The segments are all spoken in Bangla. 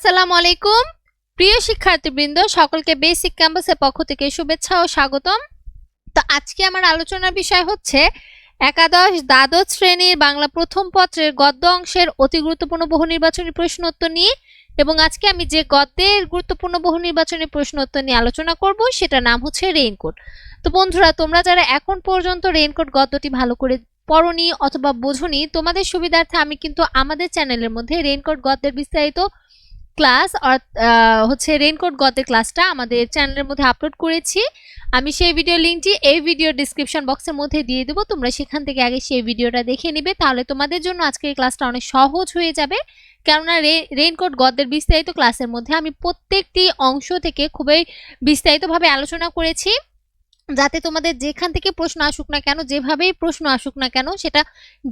আসসালামু আলাইকুম প্রিয় শিক্ষার্থীবৃন্দ, সকলকে বেসিক ক্যাম্পাসের পক্ষ থেকে শুভেচ্ছা ও স্বাগতম। তো আজকে আমার আলোচনার বিষয় হচ্ছে একাদশ দ্বাদশ শ্রেণীর বাংলা প্রথম পত্রের গদ্য অংশের অতি গুরুত্বপূর্ণ বহু নির্বাচনী প্রশ্নোত্তর নিয়ে, এবং আজকে আমি যে গদ্যের গুরুত্বপূর্ণ বহু নির্বাচনী প্রশ্নোত্তর নিয়ে আলোচনা করব সেটার নাম হচ্ছে রেইনকোট। তো বন্ধুরা, তোমরা যারা এখন পর্যন্ত রেইনকোট গদ্যটি ভালো করে পড়নি অথবা বোঝনি, তোমাদের সুবিধার্থে আমি কিন্তু আমাদের চ্যানেলের মধ্যে রেইনকোট গদ্যের বিস্তারিত ক্লাস হচ্ছে রেইনকোট গদ্যের ক্লাসটা আমাদের চ্যানেলের মধ্যে আপলোড করেছি। আমি সেই ভিডিও লিঙ্কটি এই ভিডিও ডিসক্রিপশন বক্সের মধ্যে দিয়ে দেবো, তোমরা সেখান থেকে আগে সেই ভিডিওটা দেখে নিবে, তাহলে তোমাদের জন্য আজকের ক্লাসটা অনেক সহজ হয়ে যাবে। কেননা রেইনকোট গদ্যের বিস্তারিত ক্লাসের মধ্যে আমি প্রত্যেকটি অংশ থেকে খুবই বিস্তারিতভাবে আলোচনা করেছি, যাতে তোমাদের যেখান থেকে প্রশ্ন আসুক না কেন, যেভাবেই প্রশ্ন আসুক না কেন, সেটা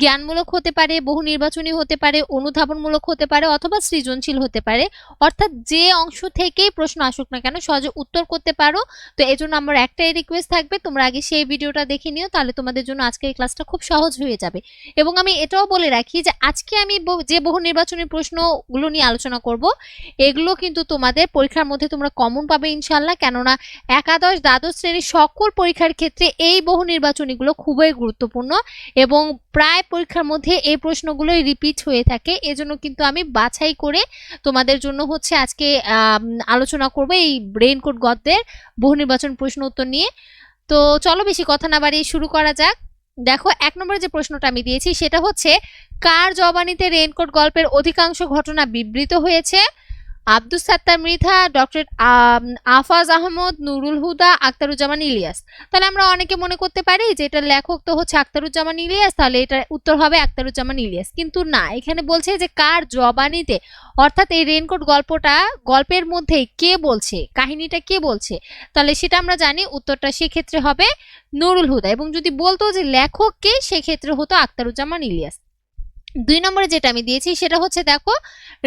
জ্ঞানমূলক হতে পারে, বহু নির্বাচনী হতে পারে, অনুধাবনমূলক হতে পারে, অথবা সৃজনশীল হতে পারে, অর্থাৎ যে অংশ থেকেই প্রশ্ন আসুক না কেন সহজে উত্তর করতে পারো। তো এই জন্য আমার একটাই রিকোয়েস্ট থাকবে, তোমরা আগে সেই ভিডিওটা দেখে নিও, তাহলে তোমাদের জন্য আজকের এই ক্লাসটা খুব সহজ হয়ে যাবে। এবং আমি এটাও বলে রাখি যে আজকে আমি যে বহু নির্বাচনী প্রশ্নগুলো নিয়ে আলোচনা করব, এগুলো কিন্তু তোমাদের পরীক্ষার মধ্যে তোমরা কমন পাবে ইনশাল্লাহ। কেননা একাদশ দ্বাদশ শ্রেণীর সকল পরীক্ষার ক্ষেত্রে এই বহু নির্বাচনীগুলো খুবই গুরুত্বপূর্ণ এবং প্রায় পরীক্ষার মধ্যে এই প্রশ্নগুলোই রিপিট হয়ে থাকে। এজন্য কিন্তু আমি বাছাই করে তোমাদের জন্য হচ্ছে আজকে আলোচনা করব এই রেইনকোট গদ্যের বহু নির্বাচন প্রশ্ন উত্তর নিয়ে। তো চলো বেশি কথা না বাড়িয়ে শুরু করা যাক। দেখো, 1 নম্বরে যে প্রশ্নটা আমি দিয়েছি সেটা হচ্ছে, কার জবানিতে রেইনকোট গল্পের অধিকাংশ ঘটনা বিবৃত হয়েছে? আব্দুস সাত্তার মৃধা, ডক্টর আফাজ আহমদ, নুরুল হুদা, আখতারুজ্জামান ইলিয়াস। তাহলে আমরা অনেকে মনে করতে পারি যে এটার লেখক তো হচ্ছে আখতারুজ্জামান ইলিয়াস, তাহলে এটার উত্তর হবে আখতারুজ্জামান ইলিয়াস। কিন্তু না, এখানে বলছে যে কার জবানিতে, অর্থাৎ এই রেইনকোট গল্পের মধ্যে কে বলছে, কাহিনীটা কে বলছে, তাহলে সেটা আমরা জানি উত্তরটা সেক্ষেত্রে হবে নুরুল হুদা। এবং যদি বলতো যে লেখক কে, সেক্ষেত্রে হতো আখতারুজ্জামান ইলিয়াস। 2 নম্বরে যেটা আমি দিয়েছি সেটা হচ্ছে, দেখো,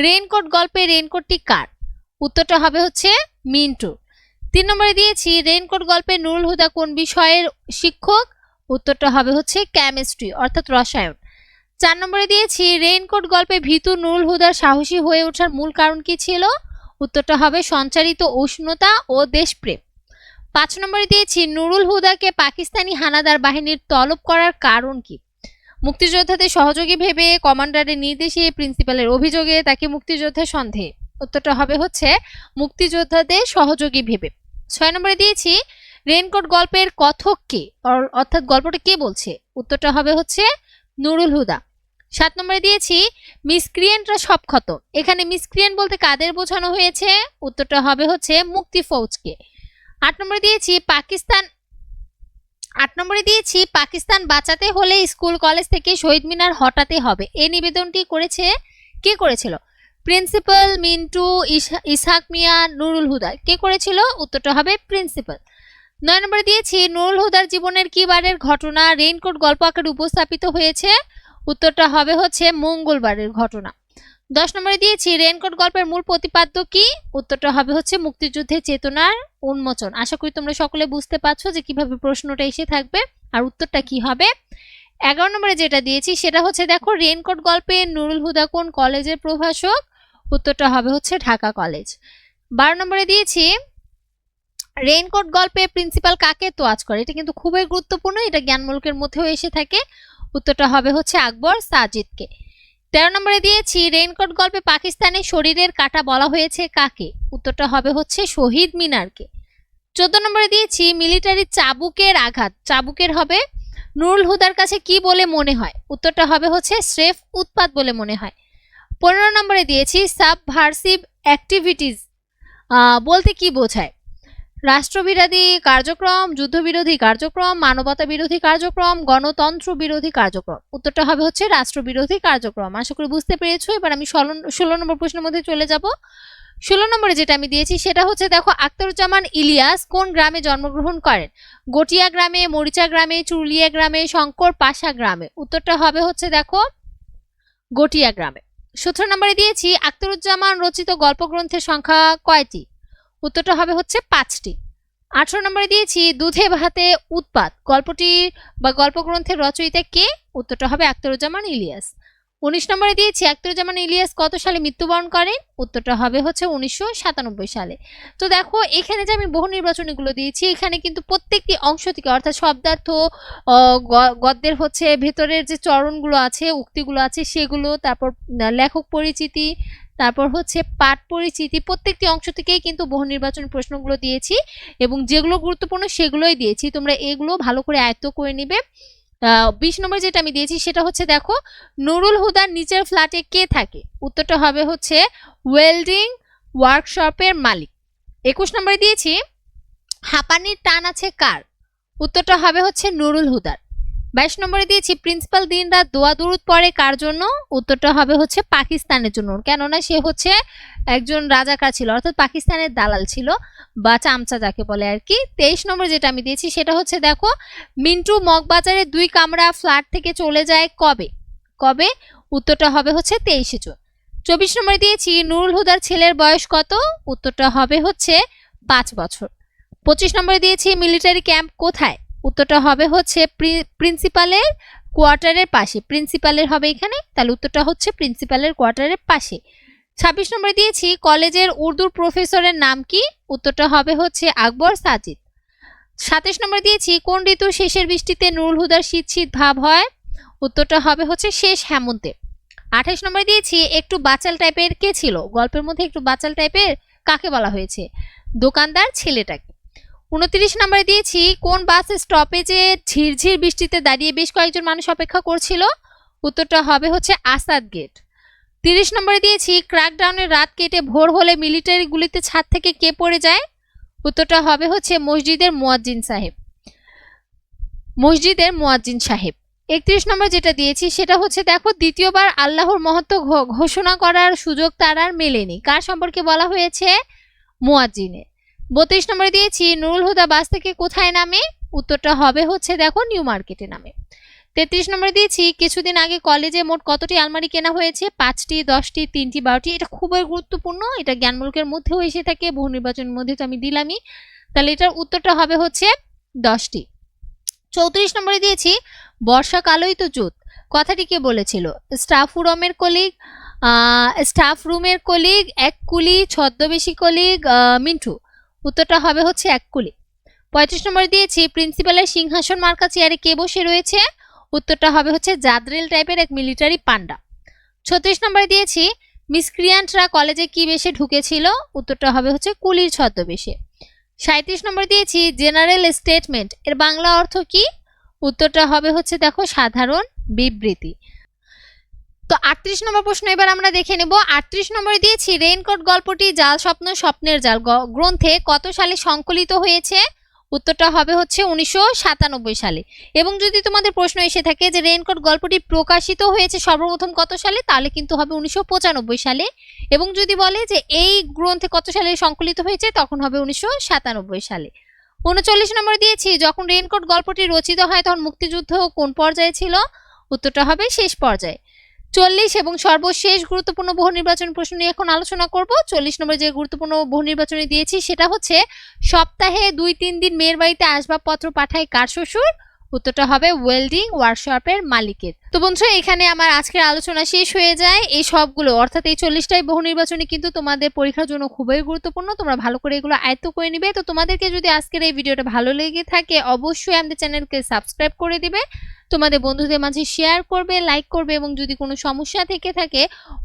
রেইনকোট গল্পে রেইনকোটটি কার? উত্তরটা হবে হচ্ছে মিন্টু। 3 নম্বরে দিয়েছি, রেইনকোট গল্পে নুরুল হুদা কোন বিষয়ের শিক্ষক? উত্তরটা হবে হচ্ছে কেমিস্ট্রি অর্থাৎ রসায়ন। 4 নম্বরে দিয়েছি, রেইনকোট গল্পে ভীতু নুরুল হুদার সাহসী হয়ে ওঠার মূল কারণ কি ছিল? উত্তরটা হবে সঞ্চারিত উষ্ণতা ও দেশপ্রেম। 5 নম্বরে দিয়েছি, নুরুল হুদাকে পাকিস্তানি হানাদার বাহিনীর তলব করার কারণ কি? মুক্তিযোদ্ধাদের সহযোগী ভেবে, কমান্ডারের নির্দেশে, প্রিন্সিপালের অভিযোগে, তাকে মুক্তিযোদ্ধার সন্দেহে। উত্তরটা হবে হচ্ছে মুক্তিযোদ্ধাদের সহযোগী ভেবে। 6 নম্বরে দিয়েছি, রেইনকোট গল্পের কথক কে, অর্থাৎ গল্পটা কে বলছে? উত্তরটা হবে হচ্ছে নুরুল হুদা। 7 নম্বরে দিয়েছি, মিসক্রিয়েন্টরা সব ক্ষত। এখানে মিসক্রিয়েন্ট বলতে কাদের বোঝানো হয়েছে? উত্তরটা হবে হচ্ছে মুক্তি ফৌজকে। 8 নম্বরে দিয়েছি, পাকিস্তান বাঁচাতে হলে স্কুল কলেজ থেকে শহীদ মিনার হটাতে হবে। এই নিবেদনটি কে করেছিল? প্রিন্সিপাল, মিন্টু, ইসহাক মিয়া, নুরুল হুদা। কে করেছিল? উত্তরটা হবে প্রিন্সিপাল। 9 নম্বরে দিয়েছি, নুরুল হুদার জীবনের কি বারের ঘটনা রেইনকোট গল্প আকারে উপস্থাপিত হয়েছে? উত্তরটা হবে হচ্ছে মঙ্গলবারের ঘটনা। 10 নম্বরে দিয়েছি, রেইনকোট গল্পের মূল প্রতিপাদ্য কি? উত্তরটা হবে হচ্ছে মুক্তিযুদ্ধের চেতনার উন্মোচন। আশা করি তোমরা সকলে বুঝতে পারছো যে কিভাবে প্রশ্নটা এসে থাকবে আর উত্তরটা কি হবে। 11 নম্বরে যেটা দিয়েছি সেটা হচ্ছে, দেখো, রেইনকোট গল্পে নুরুল হুদা কোন কলেজের প্রভাষক? উত্তরটা হবে হচ্ছে ঢাকা কলেজ। 12 নম্বরে দিয়েছি, রেইনকোট গল্পে প্রিন্সিপাল কাকে তোয়াজ করে? এটা কিন্তু খুবই গুরুত্বপূর্ণ, এটা জ্ঞানমূলকের মধ্যেও এসে থাকে। উত্তরটা হবে হচ্ছে আকবর সাজিদকে। 13 নম্বরে দিয়েছি, রেইনকোট গল্পে পাকিস্তানের শরীরের কাটা বলা হয়েছে কাকে? উত্তরটা হবে হচ্ছে শহীদ মিনারকে। 14 নম্বরে দিয়েছি, মিলিটারি চাবুকের আঘাত চাবুকের হবে নুরুল হুদার কাছে কি বলে মনে হয়? উত্তরটা হবে হচ্ছে স্রেফ উৎপাত বলে মনে হয়। 15 নম্বরে দিয়েছি, সাবভার্সিভ অ্যাক্টিভিটিস বলতে কি বোঝায়? রাষ্ট্রবিরোধী কার্যক্রম, যুদ্ধবিরোধী কার্যক্রম, মানবতা বিরোধী কার্যক্রম, গণতন্ত্র বিরোধী কার্যক্রম। উত্তরটা হবে হচ্ছে রাষ্ট্রবিরোধী কার্যক্রম। আশা করি বুঝতে পেরেছো। এবার আমি 16 নম্বর প্রশ্নের মধ্যে চলে যাব। 16 নম্বরে যেটা আমি দিয়েছি সেটা হচ্ছে, দেখো, আখতারুজ্জামান ইলিয়াস কোন গ্রামে জন্মগ্রহণ করেন? গটিয়া গ্রামে, মরিচা গ্রামে, চুরুলিয়া গ্রামে, শঙ্কর পাশা গ্রামে। উত্তরটা হবে হচ্ছে, দেখো, গটিয়া গ্রামে। 17 নম্বরে দিয়েছি, আখতারুজ্জামান রচিত গল্পগ্রন্থের সংখ্যা কয়টি? উত্তরটা হবে হচ্ছে 5টি। 18 নম্বরে দিয়েছি, দুধে ভাতে উৎপাত গল্পটি বা গল্পগ্রন্থের রচয়িতা কে? উত্তরটা হবে আখতারুজ্জামান ইলিয়াস। 19 নম্বরে দিয়েছি আখতারুজ্জামান ইলিয়াস কত সালে মৃত্যুবরণ করেন? উত্তরটা হবে হচ্ছে 1997 সালে। তো দেখো এখানে যে আমি বহু নির্বাচনীগুলো দিয়েছি এখানে কিন্তু প্রত্যেকটি অংশ থেকে অর্থাৎ শব্দার্থ, গদ্যের হচ্ছে ভেতরের যে চরণগুলো আছে, উক্তিগুলো আছে সেগুলো, তারপর লেখক পরিচিতি, তারপর হচ্ছে পাঠ পরিচিতি, প্রত্যেকটি অংশ থেকেই কিন্তু বহু নির্বাচনী প্রশ্নগুলো দিয়েছি এবং যেগুলো গুরুত্বপূর্ণ সেগুলোই দিয়েছি। তোমরা এগুলো ভালো করে আয়ত্ত করে নিবে। 20 নম্বর যেটা আমি দিয়েছি সেটা হচ্ছে দেখো নুরুল হুদার নিচের ফ্ল্যাটে কে থাকে? উত্তরটা হবে হচ্ছে ওয়েল্ডিং ওয়ার্কশপের মালিক। 21 নম্বরে দিয়েছি হাঁপানির টান আছে কার? উত্তরটা হবে হচ্ছে নুরুল হুদার। 22 নম্বরে দিয়েছি প্রিন্সিপাল দিনরাত দোয়া দুরুদ পড়ে কার জন্য? উত্তরটা হবে হচ্ছে পাকিস্তানের জন্য, কেননা সে হচ্ছে একজন রাজাকার ছিল অর্থাৎ পাকিস্তানের দালাল ছিল বা চামচা যাকে বলে আর কি। 23 নম্বর যেটা আমি দিয়েছি সেটা হচ্ছে দেখো মিন্টু মগবাজারে 2 কামরা ফ্ল্যাট থেকে চলে যায় কবে? কবে? উত্তরটা হবে হচ্ছে 23 জুন। 24 নম্বরে দিয়েছি নুরুল হুদার ছেলের বয়স কত? উত্তরটা হবে হচ্ছে 5 বছর। 25 নম্বরে দিয়েছি মিলিটারি ক্যাম্প কোথায়? উত্তরটা হবে হচ্ছে প্রিন্সিপালের কোয়ার্টারের পাশে। প্রিন্সিপালের হবে এখানে, তাহলে উত্তরটা হচ্ছে প্রিন্সিপালের কোয়ার্টারের পাশে। 26 নম্বরে দিয়েছি কলেজের উর্দুর প্রফেসরের নাম কি? উত্তরটা হবে হচ্ছে আকবর সাজিদ। 27 নম্বরে দিয়েছি কোন ঋতুর শেষের বৃষ্টিতে নুরুল হুদার শীত শীত ভাব হয়? উত্তরটা হবে হচ্ছে শেষ হেমন্তে। 28 নম্বরে দিয়েছি একটু বাচাল টাইপের কে ছিল? গল্পের মধ্যে একটু বাচাল টাইপের কাকে বলা হয়েছে? দোকানদার ছেলেটাকে। 29 নম্বরে দিয়েছি কোন বাস স্টপেজে ঝিরঝির বৃষ্টিতে দাঁড়িয়ে বেশ কয়েকজন মানুষ অপেক্ষা করছিল? উত্তরটা হবে হচ্ছে আসাদ গেট। 30 নম্বরে দিয়েছি ক্র্যাকডাউনের রাত কেটে ভোর হলে মিলিটারি গুলিতে ছাদ থেকে কে পড়ে যায়? উত্তরটা হবে হচ্ছে মসজিদের মুয়াজ্জিন সাহেব। মসজিদের মুয়াজ্জিন সাহেব। 31 নম্বর যেটা দিয়েছি সেটা হচ্ছে দেখো দ্বিতীয়বার আল্লাহর মহত্ব ঘোষণা করার সুযোগ তার আর মেলেনি, কার সম্পর্কে বলা হয়েছে? মুয়াজ্জিনের। 32 নম্বরে দিয়েছি নুরুল হুদা বাস থেকে কোথায় নামে? উত্তরটা হবে হচ্ছে দেখো নিউ মার্কেটে নামে। 33 নম্বরে দিয়েছি কিছুদিন আগে কলেজে মোট কতটি আলমারি কেনা হয়েছে? 5টি, 10টি, 3টি, 12টি। এটা খুবই গুরুত্বপূর্ণ, এটা জ্ঞানমূলকের মধ্যেও এসে থাকে, বহু নির্বাচনের মধ্যে তো আমি দিলামই, তাহলে এটার উত্তরটা হবে হচ্ছে 10টি। 34 নম্বরে দিয়েছি বর্ষাকালই তো জুত কথাটি কে বলেছিল? স্টাফ রুমের কলিগ, এক কুলি, ছদ্মবেশী কলিগ, মিন্টু। উত্তরটা হবে হচ্ছে এক কুলি। 35 নম্বরে দিয়েছি প্রিন্সিপালের সিংহাসন মার্কা চেয়ারে কে বসে রয়েছে? উত্তরটা হবে হচ্ছে জাদ্রেল টাইপের এক মিলিটারি পান্ডা। 36 নম্বরে দিয়েছি মিসক্রিয়ান্টরা কলেজে কি বেশে ঢুকেছিল? উত্তরটা হবে হচ্ছে কুলির ছদ্মবেশে। 37 নম্বরে দিয়েছি জেনারেল স্টেটমেন্ট এর বাংলা অর্থ কি? উত্তরটা হবে হচ্ছে দেখো সাধারণ বিবৃতি। তো 38 নম্বর প্রশ্ন এবার আমরা দেখে নেব। 38 নম্বরে দিয়েছি রেইনকোট গল্পটি জাল স্বপ্ন স্বপ্নের জাল গ্রন্থে কত সালে সংকলিত হয়েছে? উত্তরটা হবে হচ্ছে 1997 সালে। এবং যদি তোমাদের প্রশ্ন এসে থাকে যে রেইনকোট গল্পটি প্রকাশিত হয়েছে সর্বপ্রথম কত সালে, তাহলে কিন্তু হবে 1995 সালে। এবং যদি বলে যে এই গ্রন্থে কত সালে সংকলিত হয়েছে, তখন হবে 1997 সালে। 39 নম্বরে দিয়েছি যখন রেইনকোট গল্পটি রচিত হয় তখন মুক্তিযুদ্ধ কোন পর্যায়ে ছিল? উত্তরটা হবে শেষ পর্যায়ে। 40 এবং সর্বশেষ গুরুত্বপূর্ণ বহু নির্বাচনী প্রশ্ন নিয়ে এখন আলোচনা করব। 40 নম্বরে যে গুরুত্বপূর্ণ বহু নির্বাচনী দিয়েছি সেটা হচ্ছে সপ্তাহে 2-3 দিন মেয়ের বাড়িতে আসবাবপত্র পাঠায় কার শ্বশুর? উত্তরটা হবে ওয়েল্ডিং ওয়ার্কশপের মালিকের। তো বন্ধুরা এখানে আমার আজকের আলোচনা শেষ হয়ে যায়। এই সবগুলো অর্থাৎ এই 40টাই বহু নির্বাচনী কিন্তু তোমাদের পরীক্ষার জন্য খুবই গুরুত্বপূর্ণ, তোমরা ভালো করে এগুলো আয়ত্ত করে নিবে। তো তোমাদেরকে যদি আজকের এই ভিডিওটা ভালো লেগে থাকে অবশ্যই আমাদের চ্যানেলকে সাবস্ক্রাইব করে দিবে, তোমাদের বন্ধুদের মাঝে শেয়ার করবে, লাইক করবে এবং যদি কোনো সমস্যা থেকে থাকে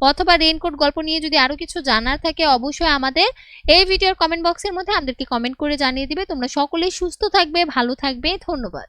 অথবা রেইনকোট গল্প নিয়ে যদি আরো কিছু জানার থাকে অবশ্যই আমাদের এই ভিডিওর কমেন্ট বক্সের মধ্যে আমাদেরকে কমেন্ট করে জানিয়ে দিবে। তোমরা সকলেই সুস্থ থাকবে, ভালো থাকবে, ধন্যবাদ।